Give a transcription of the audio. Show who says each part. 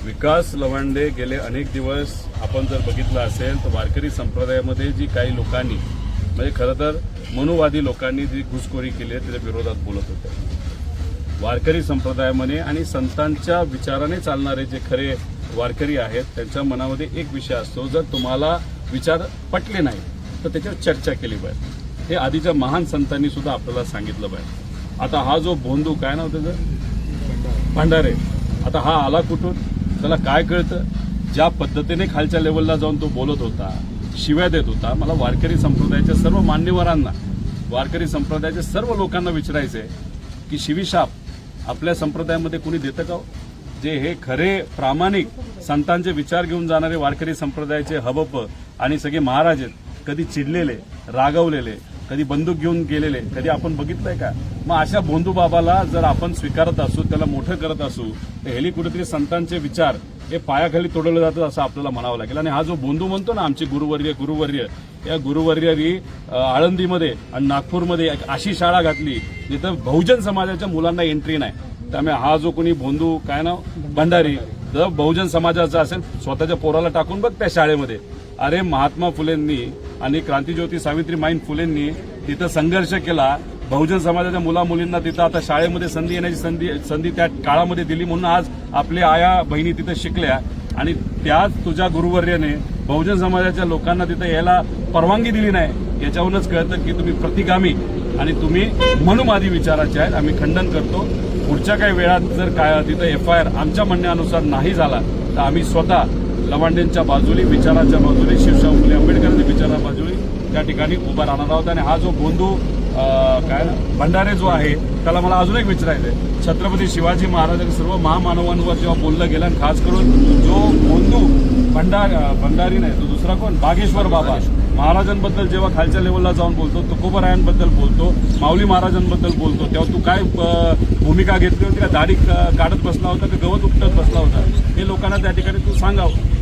Speaker 1: विकास लवांडे गेले अनेक दिवस आपण जर बघितलं असेल तर वारकरी संप्रदायामध्ये जी काही लोकांनी म्हणजे खरं तर मनुवादी लोकांनी जी घुसखोरी केली आहे त्याच्या विरोधात बोलत होते। वारकरी संप्रदायामध्ये आणि संतांच्या विचाराने चालणारे जे खरे वारकरी आहेत त्यांच्या मनामध्ये एक विषय असतो, जर तुम्हाला विचार पटले नाही तर त्याच्यावर चर्चा केली पाहिजे। हे आधीच्या महान संतांनी सुद्धा आपल्याला सांगितलं पाहिजे। आता हा जो भोंदू काय नाव त्याचं भंडारे, आता हा आला कुठून, त्याला काय कळतं? ज्या पद्धतीने खालच्या लेवलला जाऊन तो बोलत होता, शिव्या देत होता, मला वारकरी संप्रदायाच्या सर्व मान्यवरांना, वारकरी संप्रदायाच्या सर्व लोकांना विचारायचंय की शिवीशाप आपल्या संप्रदायामध्ये कोणी देतं का? जे हे खरे प्रामाणिक संतांचे विचार घेऊन जाणारे वारकरी संप्रदायाचे हबप आणि सगळे महाराज आहेत, कधी चिडलेले, रागवलेले, कधी बंदूक घेऊन गेलेले कधी आपण बघितलंय का? मग अशा भोंदू बाबाला जर आपण स्वीकारत असू, त्याला मोठं करत असू, तर हेली कुठेतरी संतांचे विचार हे पायाखाली तोडवले जातात असं आपल्याला म्हणावं लागेल। आणि हा जो भोंदू म्हणतो ना आमचे गुरुवर्य, या गुरुवर्यांनी आळंदीमध्ये आणि नागपूरमध्ये एक अशी शाळा घातली जिथं बहुजन समाजाच्या मुलांना एंट्री नाही। त्यामुळे हा जो कोणी भोंदू काय नाव भंडारी जर बहुजन समाजाचा असेल, स्वतःच्या पोराला टाकून बघ त्या शाळेमध्ये। अरे महात्मा फुलेंनी आणि क्रांतीज्योती सावित्रीबाई फुलेंनी तिथं संघर्ष केला, बहुजन समाजाच्या मुला मुलींना तिथं आता शाळेमध्ये संधी येण्याची संधी त्या काळामध्ये दिली, म्हणून आज आपल्या आया बहिणी तिथं शिकल्या। आणि त्याच तुझ्या गुरुवर्याने बहुजन समाजाच्या लोकांना तिथं यायला परवानगी दिली नाही। याच्यावरूनच कळतं की तुम्ही प्रतिगामी आणि तुम्ही मनुवादी विचाराचे आहेत। आम्ही खंडन करतो। पुढच्या काही वेळात जर काय तिथं FIR आमच्या म्हणण्यानुसार नाही झाला तर आम्ही स्वतः लवांडेंच्या बाजूने, विचाराच्या बाजूने, शिवशाहू फुले आंबेडकरांच्या विचाराच्या बाजूने त्या ठिकाणी उभा राहणार आहोत। आणि हा जो भोंदू काय भंडारे जो आहे त्याला मला अजून एक विचारायचंय, छत्रपती शिवाजी महाराजांनी सर्व महामानवांवर जेव्हा बोललं गेलं आणि खास करून जो भोंदू भंडारी नाही तो दुसरा कोण, बागेश्वर बाबा महाराजांबद्दल जेव्हा खालच्या लेवलला जाऊन बोलतो, तुकोबरायांबद्दल बोलतो, माऊली महाराजांबद्दल बोलतो, तेव्हा तू काय भूमिका घेतली होती? का दाढी काढत बसला होता, का गवत उपटत बसला होता? हे लोकांना त्या ठिकाणी तू सांगावं।